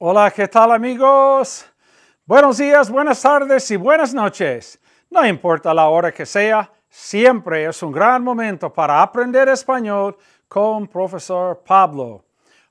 Hola, ¿qué tal, amigos? Buenos días, buenas tardes y buenas noches. No importa la hora que sea, siempre es un gran momento para aprender español con Profesor Pablo.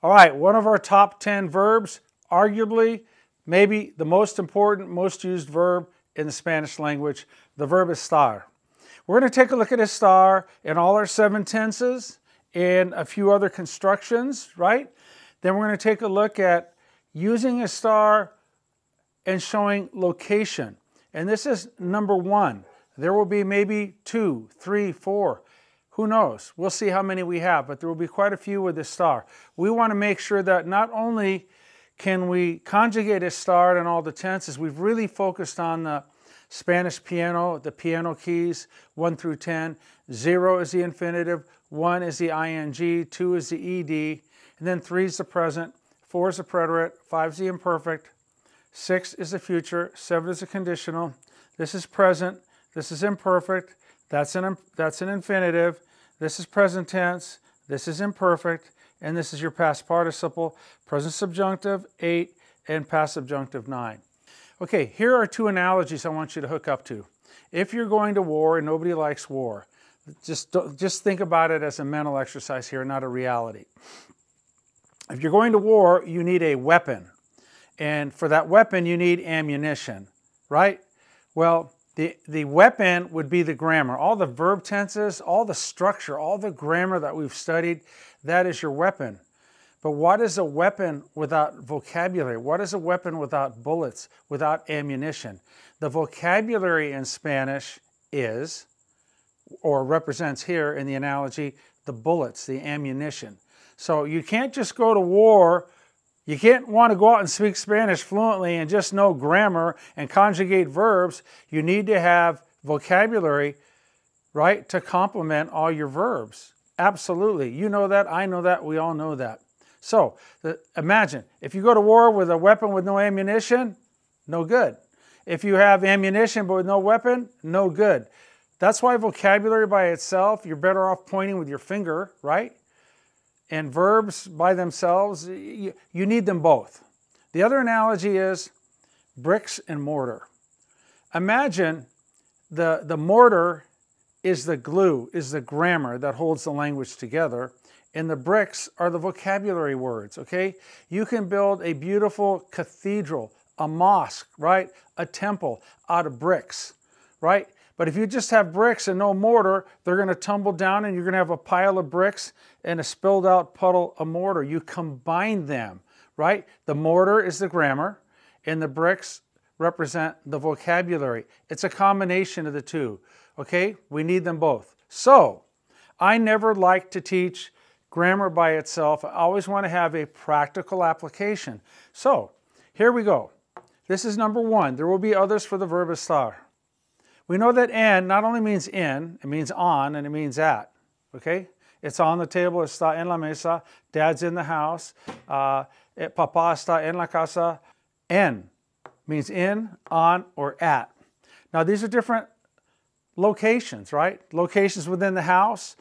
All right, one of our top 10 verbs, arguably, maybe the most important, most used verb in the Spanish language, the verb estar. We're going to take a look at estar in all our 7 tenses and a few other constructions, right? Then we're going to take a look at using estar and showing location. And this is number 1. There will be maybe 2, 3, 4. Who knows? We'll see how many we have, but there will be quite a few with estar. We want to make sure that not only can we conjugate estar in all the tenses, we've really focused on the Spanish piano, the piano keys, 1 through 10. 0 is the infinitive, 1 is the ing, 2 is the ed, and then 3 is the present, 4 is the preterite, 5 is the imperfect, 6 is the future, 7 is the conditional. This is present, this is imperfect, that's an infinitive, this is present tense, this is imperfect, and this is your past participle, present subjunctive, 8, and past subjunctive, 9. Okay, here are 2 analogies I want you to hook up to. If you're going to war and nobody likes war, just think about it as a mental exercise here, not a reality. If you're going to war, you need a weapon. And for that weapon, you need ammunition, right? Well, the weapon would be the grammar. All the verb tenses, all the structure, all the grammar that we've studied, that is your weapon. But what is a weapon without vocabulary? What is a weapon without bullets, without ammunition? The vocabulary in Spanish is, or represents here in the analogy, the bullets, the ammunition. So you can't just go to war, you can't want to go out and speak Spanish fluently and just know grammar and conjugate verbs. You need to have vocabulary, right, to complement all your verbs. Absolutely. You know that, I know that, we all know that. So imagine, if you go to war with a weapon with no ammunition, no good. If you have ammunition but with no weapon, no good. That's why vocabulary by itself, you're better off pointing with your finger, right? And verbs by themselves, you need them both. The other analogy is bricks and mortar. Imagine the mortar is the glue, is the grammar that holds the language together, and the bricks are the vocabulary words, okay? You can build a beautiful cathedral, a mosque, right? A temple out of bricks, right? But if you just have bricks and no mortar, they're going to tumble down and you're going to have a pile of bricks and a spilled out puddle of mortar. You combine them, right? The mortar is the grammar and the bricks represent the vocabulary. It's a combination of the two, okay? We need them both. So, I never like to teach grammar by itself. I always want to have a practical application. So, here we go. This is number 1. There will be others for the verb estar. We know that en not only means in, it means on and it means at, okay? It's on the table, está en la mesa, dad's in the house, papá está en la casa. En means in, on, or at. Now these are different locations, right? Locations within the house.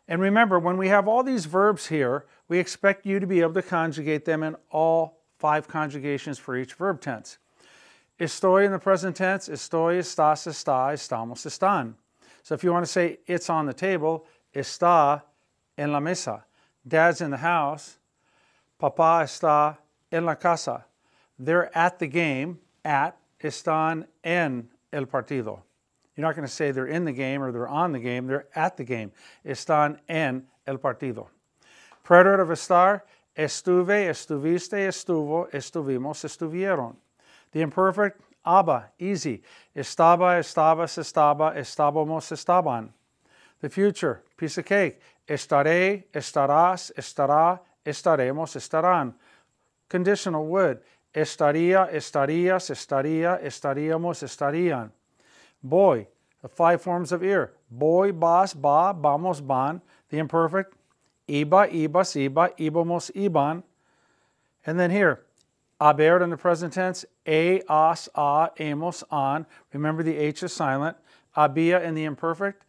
And remember, when we have all these verbs here, we expect you to be able to conjugate them in all 5 conjugations for each verb tense. Estoy in the present tense, estoy, estás, está, estamos, están. So if you want to say it's on the table, está en la mesa. Dad's in the house, papá está en la casa. They're at the game, están en el partido. You're not going to say they're in the game or they're on the game, they're at the game. Están en el partido. Preterite of estar, estuve, estuviste, estuvo, estuvimos, estuvieron. The imperfect, aba, easy. Estaba, estabas, estaba, estábamos, estaban. The future, piece of cake. Estaré, estarás, estará, estaremos, estarán. Conditional, would. Estaría, estarías, estaría, estaríamos, estarían. Boy, the 5 forms of ir. Voy, vas, va, vamos, van. The imperfect, iba, ibas, iba, íbamos, iban. And then here, haber in the present tense, as, a, hemos, an. Remember the H is silent. Había in the imperfect,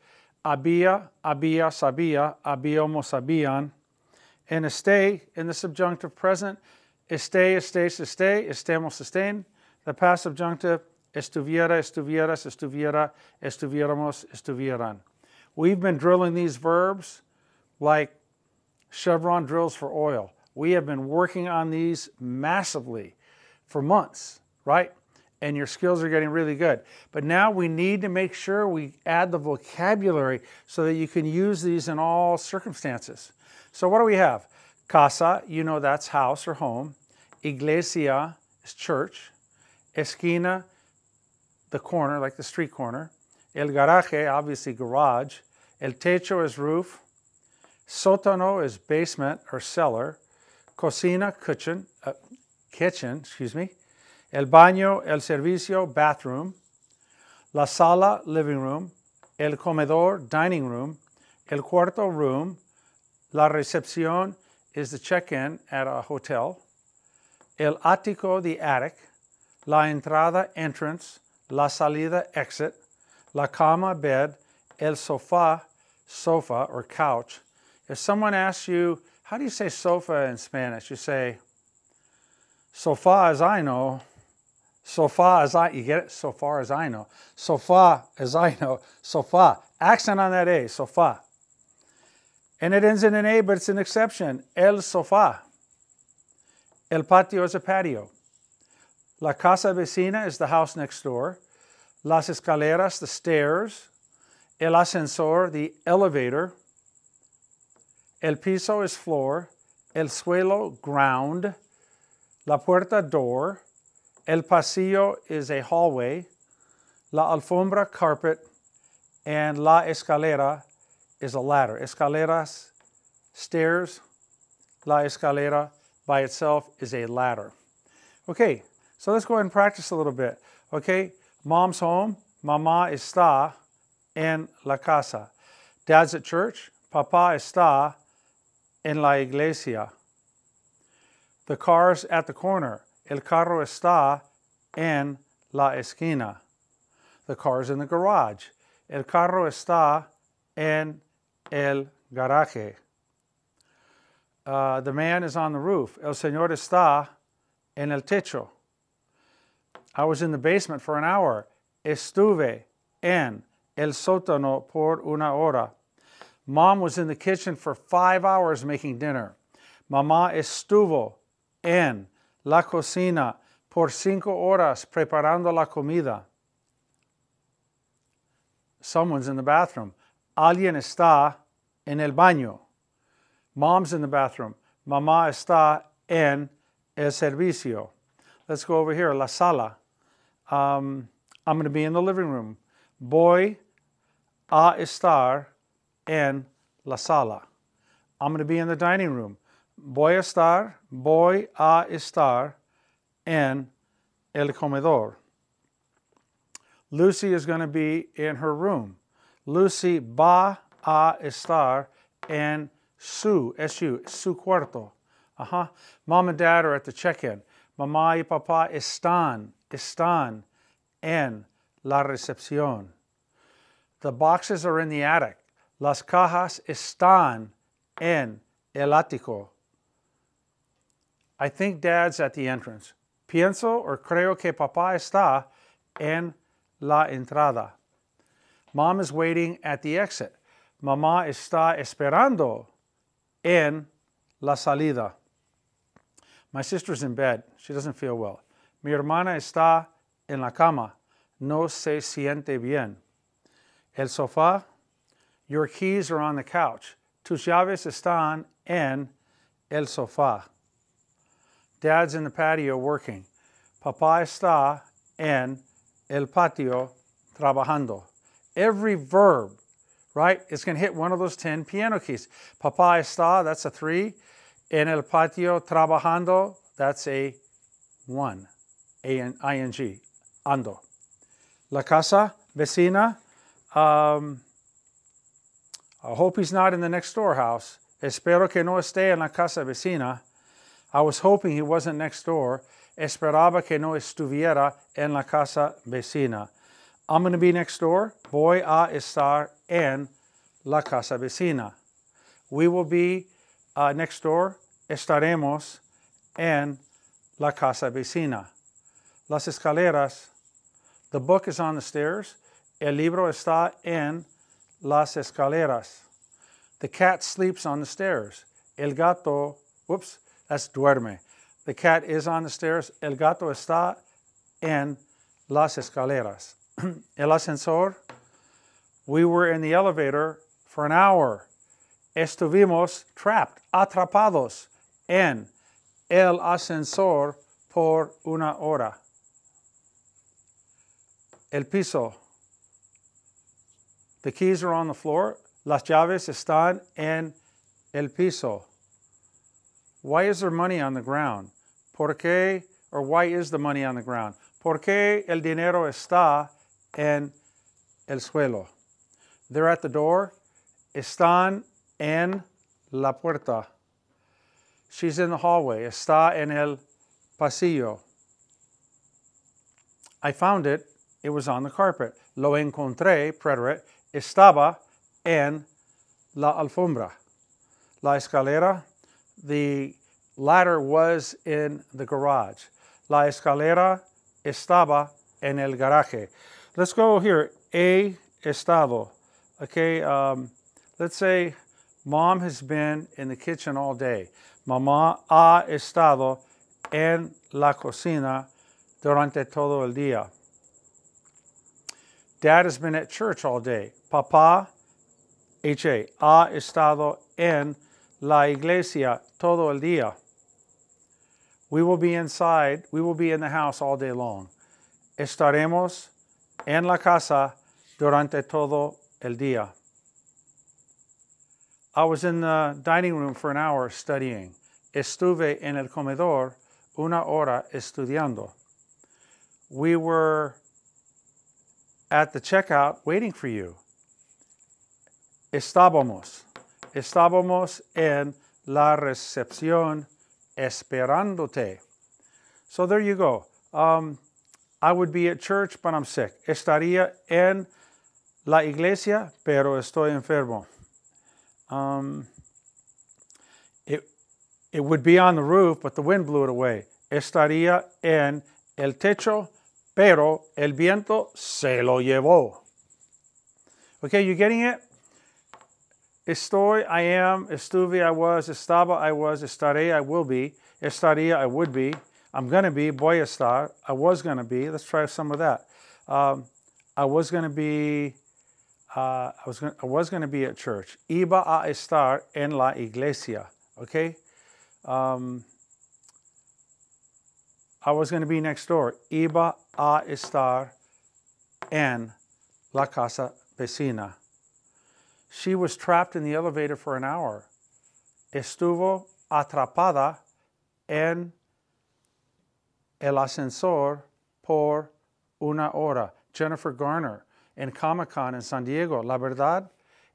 había, había, sabía, habíamos, sabían. And esté in the subjunctive present, esté, estés, esté, estemos, estén. The past subjunctive, estuviera, estuvieras, estuviera, estuviéramos, estuvieran. We've been drilling these verbs like chevron drills for oil. We have been working on these massively for months, right? And your skills are getting really good. But now we need to make sure we add the vocabulary so that you can use these in all circumstances. So what do we have? Casa, you know that's house or home. Iglesia is church. Esquina, the corner, like the street corner. El garaje, obviously garage. El techo is roof. Sótano is basement or cellar. Cocina, kitchen, excuse me. El baño, el servicio, bathroom. La sala, living room. El comedor, dining room. El cuarto, room. La recepción is the check-in at a hotel. El ático, the attic. La entrada, entrance. La salida, exit. La cama, bed. El sofá, sofa or couch. If someone asks you, how do you say sofa in Spanish? You say, so far as I know, you get it? So far as I know. So far as I know, sofa. Accent on that A, sofa. And it ends in an A, but it's an exception. El sofá. El patio is a patio. La casa vecina is the house next door. Las escaleras, the stairs. El ascensor, the elevator. El piso is floor. El suelo, ground. La puerta, door. El pasillo is a hallway. La alfombra, carpet. And la escalera is a ladder. Escaleras, stairs. La escalera by itself is a ladder. Okay, so let's go ahead and practice a little bit. Okay, mom's home. Mamá está en la casa. Dad's at church. Papá está en la iglesia. The car's at the corner. El carro está en la esquina. The car's in the garage. El carro está en el garaje. The man is on the roof. El señor está en el techo. I was in the basement for an hour. Estuve en el sótano por una hora. Mom was in the kitchen for 5 hours making dinner. Mamá estuvo en la cocina por 5 horas preparando la comida. Someone's in the bathroom. Alguien está en el baño. Mom's in the bathroom. Mamá está en el servicio. Let's go over here. La sala. I'm going to be in the living room. Voy a estar en la sala. I'm going to be in the dining room. Voy a estar en el comedor. Lucy is going to be in her room. Lucy va a estar en su cuarto. Mom and dad are at the check-in. Mamá y papá están en la recepción. The boxes are in the attic. Las cajas están en el ático. I think dad's at the entrance. Pienso or creo que papá está en la entrada. Mom is waiting at the exit. Mamá está esperando en la salida. My sister's in bed. She doesn't feel well. Mi hermana está en la cama. No se siente bien. El sofá. Your keys are on the couch. Tus llaves están en el sofá. Dad's in the patio working. Papá está en el patio trabajando. Every verb, right, it's going to hit one of those 10 piano keys. Papá está, that's a 3. En el patio trabajando, that's a 1. I-N-G, ando. La casa vecina, I hope he's not in the next door house. Espero que no esté en la casa vecina. I was hoping he wasn't next door. Esperaba que no estuviera en la casa vecina. I'm going to be next door. Voy a estar en la casa vecina. We will be next door. Estaremos en la casa vecina. Las escaleras. The book is on the stairs. El libro está en las escaleras. The cat sleeps on the stairs. El gato, whoops, that's duerme. The cat is on the stairs. El gato está en las escaleras. El ascensor. We were in the elevator for an hour. Estuvimos trapped, atrapados en el ascensor por una hora. El piso. The keys are on the floor. Las llaves están en el piso. Why is there money on the ground? ¿Por qué, or why is the money on the ground? ¿Por qué el dinero está en el suelo? They're at the door. Están en la puerta. She's in the hallway. Está en el pasillo. I found it. It was on the carpet. Lo encontré, preterite. Estaba en la alfombra. La escalera. The ladder was in the garage. La escalera estaba en el garaje. Let's go here. He estado. Okay, let's say mom has been in the kitchen all day. Mamá ha estado en la cocina durante todo el día. Dad has been at church all day. Papá, ha estado en la iglesia todo el día. We will be inside, we will be in the house all day long. Estaremos en la casa durante todo el día. I was in the dining room for an hour studying. Estuve en el comedor una hora estudiando. We were at the checkout waiting for you. Estábamos en la recepción esperándote. So there you go. I would be at church, but I'm sick. Estaría en la iglesia, pero estoy enfermo. It would be on the roof, but the wind blew it away. Estaría en el techo, pero el viento se lo llevó. Okay, you getting it? Estoy, I am, estuve, I was, estaba, I was, estaré, I will be, estaría, I would be, I'm going to be, voy a estar, I was going to be. Let's try some of that. I was going to be at church. Iba a estar en la iglesia. Okay? I was going to be next door. Iba a estar en la casa vecina. She was trapped in the elevator for an hour. Estuvo atrapada en el ascensor por una hora. Jennifer Garner in Comic-Con in San Diego. La verdad,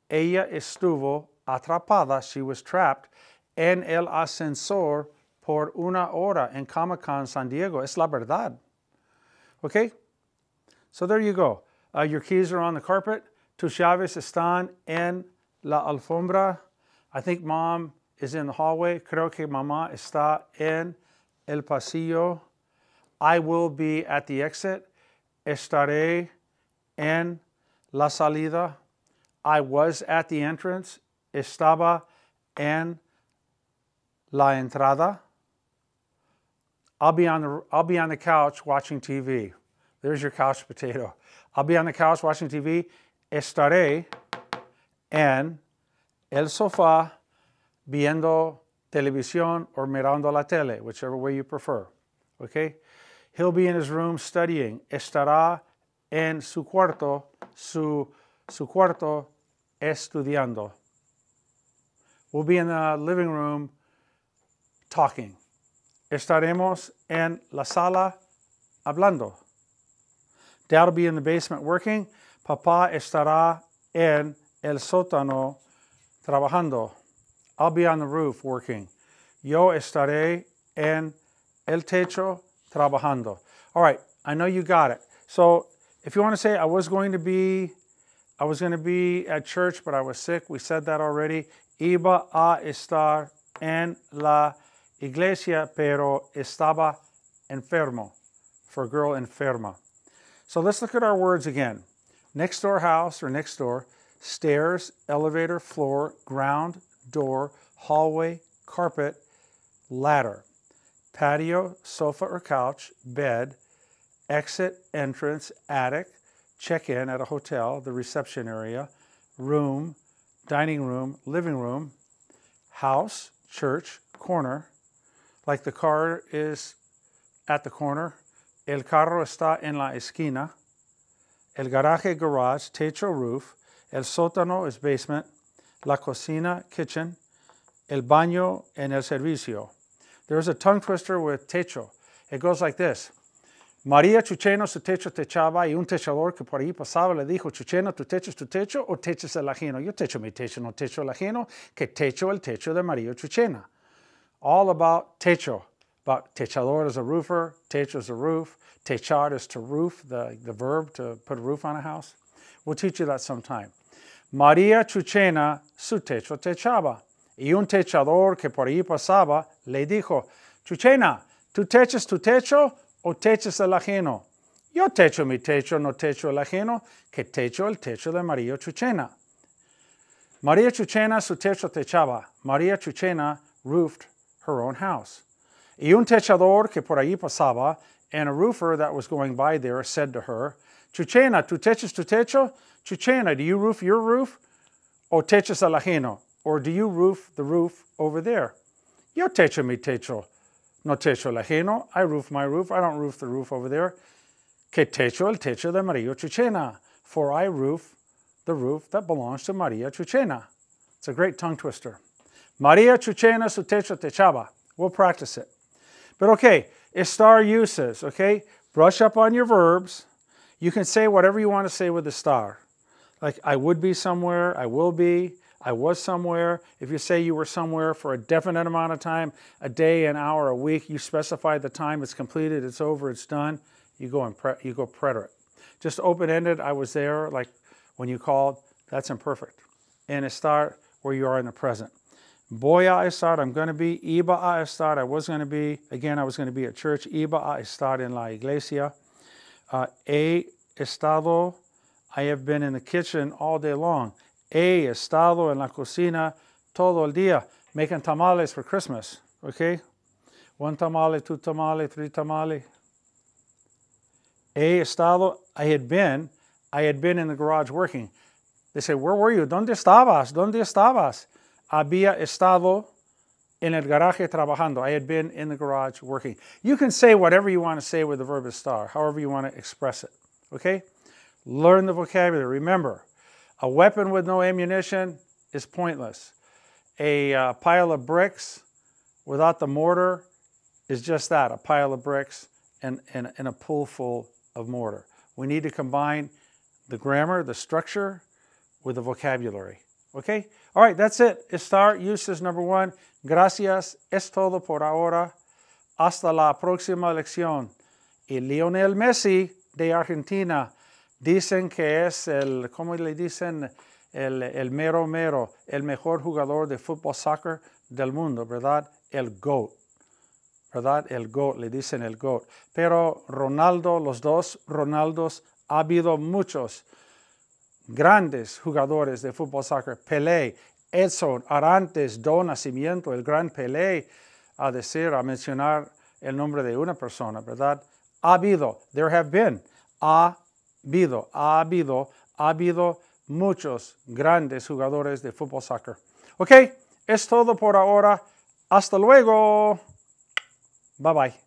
ella estuvo atrapada. She was trapped en el ascensor por una hora in Comic-Con San Diego. Es la verdad. Okay? So there you go. Your keys are on the carpet. Tus llaves están en la alfombra. I think mom is in the hallway. Creo que mamá está en el pasillo. I will be at the exit. Estaré en la salida. I was at the entrance. Estaba en la entrada. I'll be on the couch watching TV. There's your couch potato. I'll be on the couch watching TV. Estaré en el sofá viendo televisión or mirando la tele, whichever way you prefer. Okay? He'll be in his room studying. Estará en su cuarto estudiando. We'll be in the living room talking. Estaremos en la sala hablando. Dad will be in the basement working. Papá estará en el sótano trabajando. I'll be on the roof working. Yo estaré en el techo trabajando. All right, I know you got it. So if you want to say I was going to be at church, but I was sick, we said that already. Iba a estar en la iglesia, pero estaba enfermo, for a girl enferma. So let's look at our words again. Next door house or next door, stairs, elevator, floor, ground, door, hallway, carpet, ladder, patio, sofa or couch, bed, exit, entrance, attic, check-in at a hotel, the reception area, room, dining room, living room, house, church, corner, like the car is at the corner, el carro está en la esquina, el garaje, garage, techo, roof, el sótano is basement, la cocina, kitchen, el baño en el servicio. There's a tongue twister with techo. It goes like this. María Chucheno su techo techaba y un techador que por ahí pasaba le dijo, Chucheno, ¿tu techo o techas el ajeno? Yo techo mi techo, no techo el ajeno, que techo el techo de María Chuchena. All about techo. About techador is a roofer, techo is a roof, techar is to roof, the verb to put a roof on a house. We'll teach you that sometime. María Chuchena su techo techaba. Y un techador que por ahí pasaba le dijo, Chuchena, ¿tú techas tu techo o techas el ajeno? Yo techo mi techo, no techo el ajeno, que techo el techo de María Chuchena. María Chuchena su techo techaba. María Chuchena roofed her own house. Y un techador que por ahí pasaba, and a roofer that was going by there said to her, Chuchena, ¿tú techas tu techo? Chuchena, do you roof your roof? O techas el ajeno? Or do you roof the roof over there? Yo techo mi techo, no techo el ajeno. I roof my roof. I don't roof the roof over there. Que techo el techo de María Chuchena. For I roof the roof that belongs to María Chuchena. It's a great tongue twister. María Chuchena su techo techaba. We'll practice it. But okay, estar uses, okay? Brush up on your verbs. You can say whatever you want to say with estar. Like, I would be somewhere, I will be, I was somewhere. If you say you were somewhere for a definite amount of time, a day, an hour, a week, you specify the time, it's completed, it's over, it's done, you go preterite. Just open-ended, I was there, like when you called, that's imperfect. And estar, where you are in the present. Voy a estar, I'm going to be. Iba a estar, I was going to be. Again, I was going to be at church. Iba a estar en la iglesia. He estado, I have been in the kitchen all day long. He estado en la cocina todo el día, making tamales for Christmas, okay? One tamale, two tamale, three tamale. He estado, I had been in the garage working. They say, where were you? ¿Dónde estabas? ¿Dónde estabas? Había estado en el garaje trabajando. I had been in the garage working. You can say whatever you want to say with the verb estar, however you want to express it, okay? Learn the vocabulary. Remember, a weapon with no ammunition is pointless. A pile of bricks without the mortar is just that, a pile of bricks and a pool full of mortar. We need to combine the grammar, the structure, with the vocabulary. Okay? All right, that's it. Estar uses number 1. Gracias, es todo por ahora. Hasta la próxima lección. Y Lionel Messi de Argentina dicen que es el, ¿cómo le dicen? El mero mero, el mejor jugador de fútbol soccer del mundo, ¿verdad? El GOAT. ¿Verdad? El GOAT, le dicen el GOAT. Pero Ronaldo, los dos Ronaldos, ha habido muchos grandes jugadores de fútbol soccer. Pelé, Edson, Arantes, Do Nascimento, el gran Pelé, a mencionar el nombre de una persona, ¿verdad? Ha habido, there have been, ha habido muchos grandes jugadores de fútbol soccer. Ok, es todo por ahora. Hasta luego. Bye bye.